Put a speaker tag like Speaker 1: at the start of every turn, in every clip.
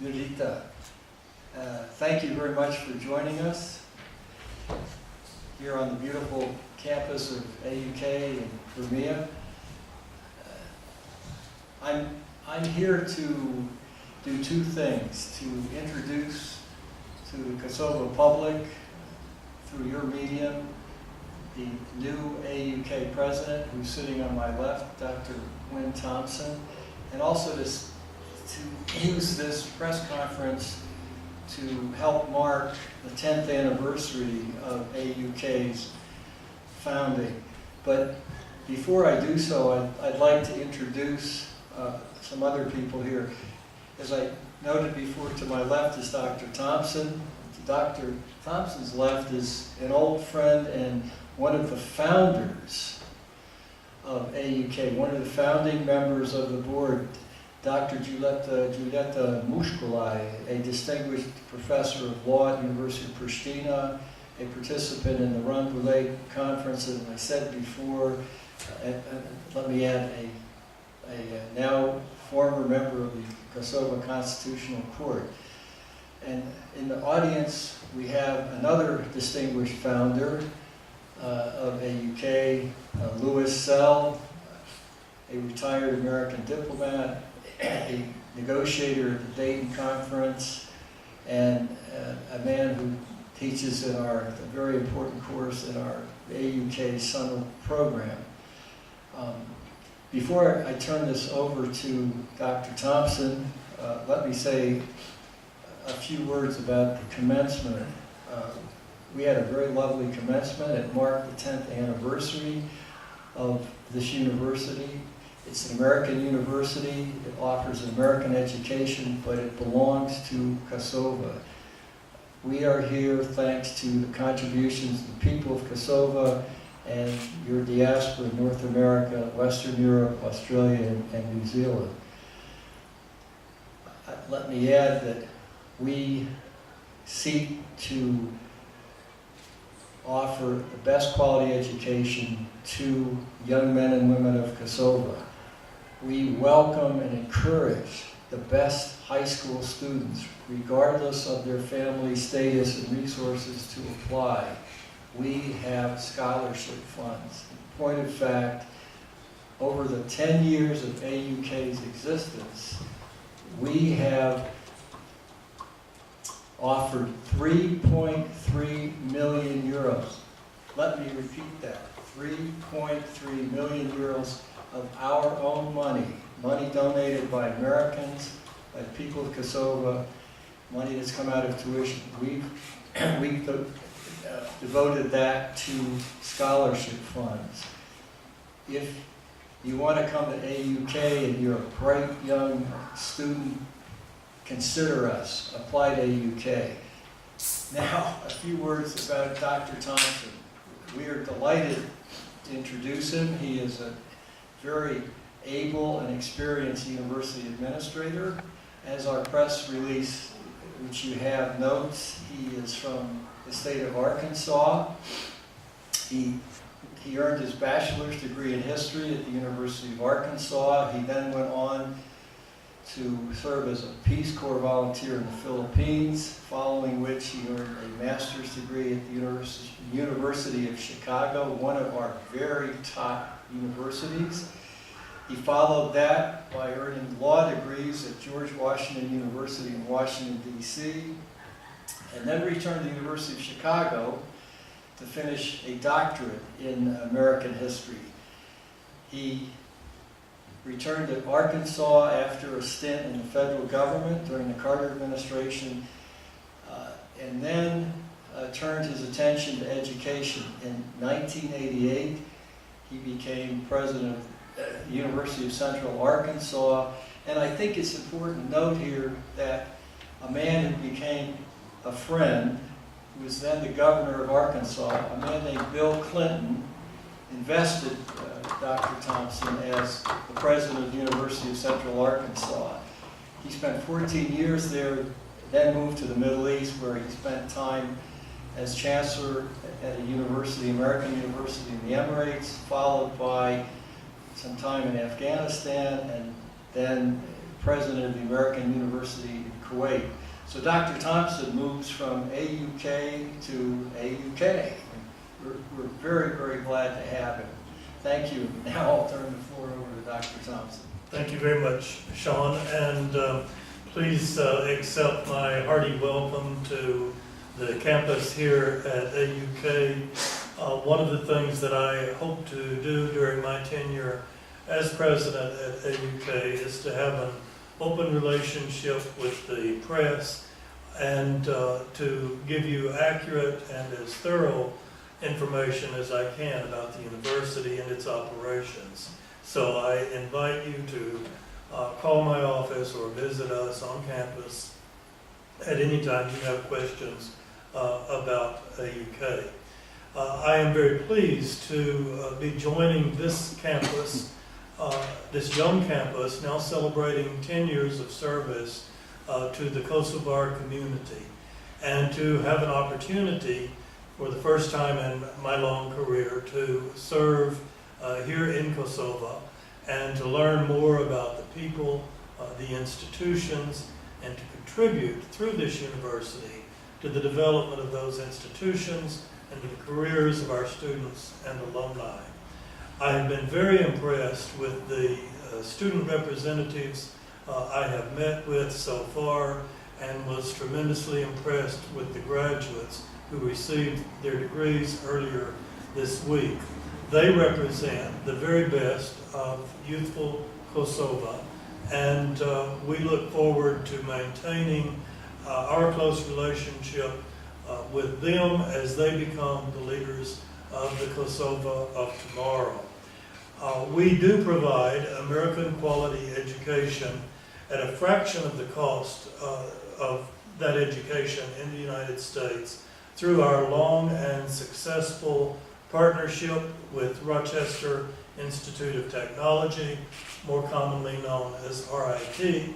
Speaker 1: Yurita. Thank you very much for joining us here on the beautiful campus of AUK in Crimea. I'm here to do two things: to introduce to the Kosovo public, through your medium, the new AUK president who's sitting on my left, Dr. Wynne Thompson, and also to use this press conference to help mark the 10th anniversary of AUK's founding. But before I do so, I'd like to introduce some other people here. As I noted before, to my left is Dr. Thompson. To Dr. Thompson's left is an old friend and one of the founders of AUK, one of the founding members of the board, Dr. Julieta Mushkulai, a distinguished professor of law at the University of Pristina, a participant in the Rambouillet conference, and I said before, let me add, a now former member of the Kosovo Constitutional Court. And in the audience, we have another distinguished founder of AUK, Louis Sell, a retired American diplomat, a negotiator at the Dayton Conference, and a man who teaches in a very important course in our AUK summer program. Before I turn this over to Dr. Thompson, let me say a few words about the commencement. We had a very lovely commencement. It marked the 10th anniversary of this university. It's an American university. It offers an American education, but it belongs to Kosovo. We are here thanks to the contributions of the people of Kosovo and your diaspora in North America, Western Europe, Australia, and New Zealand. Let me add that we seek to offer the best quality education to young men and women of Kosovo. We welcome and encourage the best high school students, regardless of their family status and resources, to apply. We have scholarship funds. In point of fact, over the 10 years of AUK's existence, we have offered 3.3 million euros. Let me repeat that, 3.3 million euros of our own money donated by Americans, by the people of Kosovo, money that's come out of tuition. We've devoted that to scholarship funds. If you want to come to AUK and you're a bright young student, consider us. Apply to AUK. Now, a few words about Dr. Thompson. We are delighted to introduce him. He is a very able and experienced university administrator. As our press release, which you have, notes, he is from the state of Arkansas. He earned his bachelor's degree in history at the University of Arkansas. He then went on to serve as a Peace Corps volunteer in the Philippines, following which he earned a master's degree at the University of Chicago, one of our very top universities. He followed that by earning law degrees at George Washington University in Washington, D.C., and then returned to the University of Chicago to finish a doctorate in American history. He returned to Arkansas after a stint in the federal government during the Carter administration, and then turned his attention to education. In 1988, he became president of the University of Central Arkansas, and I think it's important to note here that a man who became a friend, who was then the governor of Arkansas, a man named Bill Clinton, invested Dr. Thompson as the president of the University of Central Arkansas. He spent 14 years there, then moved to the Middle East, where he spent time as chancellor at a university, American university in the Emirates, followed by some time in Afghanistan, and then president of the American University in Kuwait. So Dr. Thompson moves from AUK to AUK. We're very, very glad to have him. Thank you. Now I'll turn the floor over to Dr. Thompson.
Speaker 2: Thank you very much, Sean, and please accept my hearty welcome to the campus here at AUK. One of the things that I hope to do during my tenure as president at AUK is to have an open relationship with the press and to give you accurate and as thorough information as I can about the university and its operations. So I invite you to call my office or visit us on campus at any time you have questions about AUK. I am very pleased to be joining this campus, this young campus, now celebrating 10 years of service to the Kosovar community, and to have an opportunity for the first time in my long career to serve here in Kosovo and to learn more about the people, the institutions, and to contribute through this university to the development of those institutions and to the careers of our students and alumni. I have been very impressed with the student representatives I have met with so far, and was tremendously impressed with the graduates who received their degrees earlier this week. They represent the very best of youthful Kosovo, and we look forward to maintaining our close relationship with them as they become the leaders of the Kosovo of tomorrow. We do provide American quality education at a fraction of the cost of that education in the United States through our long and successful partnership with Rochester Institute of Technology, more commonly known as RIT,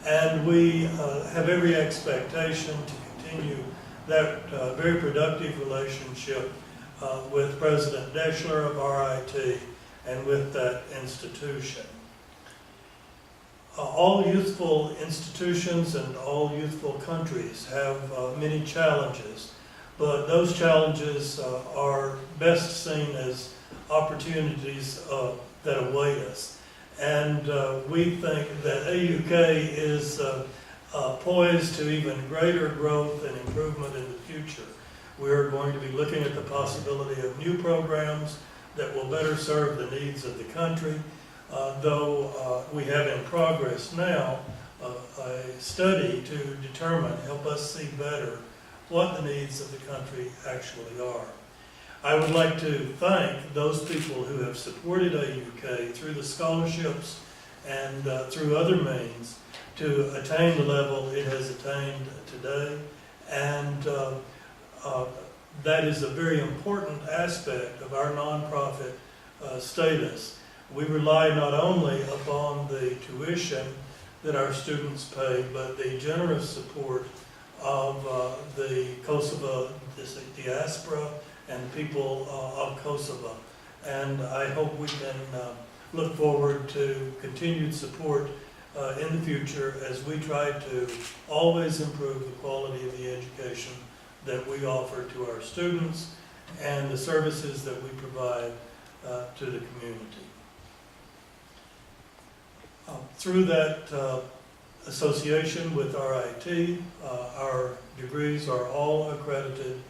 Speaker 2: and we have every expectation to continue that very productive relationship with President Deschler of RIT and with that institution. All youthful institutions and all youthful countries have many challenges, but those challenges are best seen as opportunities that await us. And we think that AUK is poised to even greater growth and improvement in the future. We're going to be looking at the possibility of new programs that will better serve the needs of the country, though we have in progress now a study to determine, help us see better what the needs of the country actually are. I would like to thank those people who have supported AUK through the scholarships and through other means to attain the level it has attained today, and that is a very important aspect of our nonprofit status. We rely not only upon the tuition that our students pay, but the generous support of the Kosovo diaspora and people of Kosovo. And I hope we can look forward to continued support in the future as we try to always improve the quality of the education that we offer to our students and the services that we provide to the community. Through that association with RIT, our degrees are all accredited,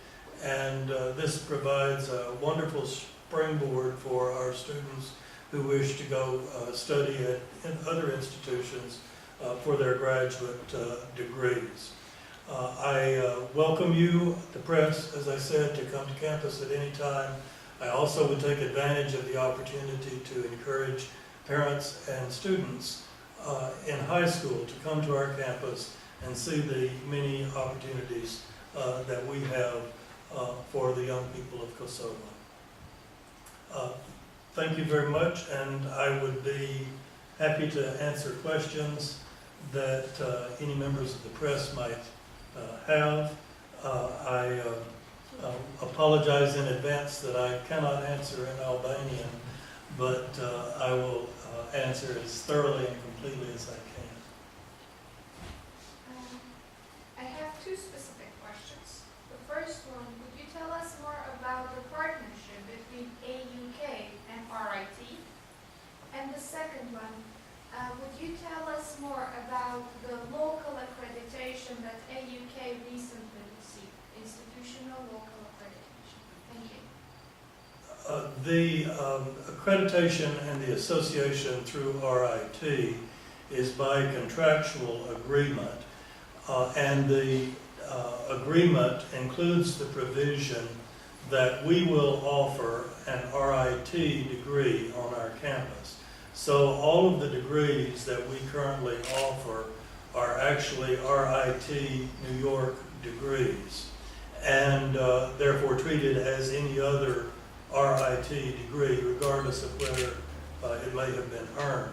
Speaker 2: and this provides a wonderful springboard for our students who wish to go study at other institutions for their graduate degrees. I welcome you, the press, as I said, to come to campus at any time. I also would take advantage of the opportunity to encourage parents and students in high school to come to our campus and see the many opportunities that we have for the young people of Kosovo. Thank you very much, and I would be happy to answer questions that any members of the press might have. I apologize in advance that I cannot answer in Albanian, but I will answer as thoroughly and completely as I can. The accreditation and the association through RIT is by contractual agreement, and the agreement includes the provision that we will offer an RIT degree on our campus. So all of the degrees that we currently offer are actually RIT New York degrees, and therefore treated as any other RIT degree, regardless of whether it may have been earned.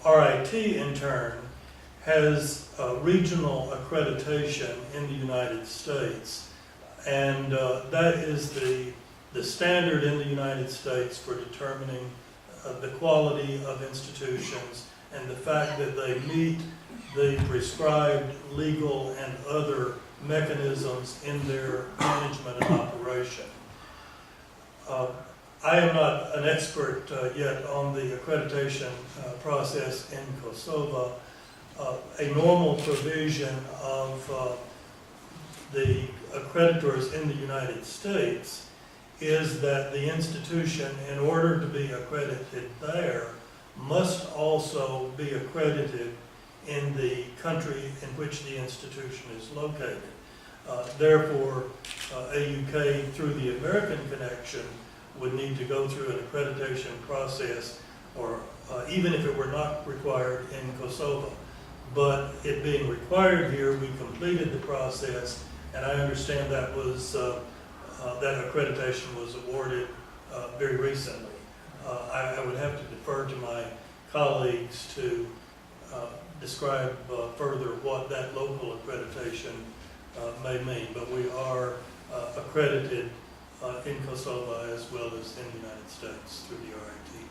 Speaker 2: RIT, in turn, has regional accreditation in the United States, and that is the standard in the United States for determining the quality of institutions and the fact that they meet the prescribed legal and other mechanisms in their management and operation. I am not an expert yet on the accreditation process in Kosovo. A normal provision of the accreditors in the United States is that the institution, in order to be accredited there, must also be accredited in the country in which the institution is located. Therefore, AUK, through the American connection, would need to go through an accreditation process, or even if it were not required in Kosovo. But it being required here, we completed the process, and I understand that was that accreditation was awarded very recently. I would have to defer to my colleagues to describe further what that local accreditation may mean, but we are accredited in Kosovo as well as in the United States through the RIT.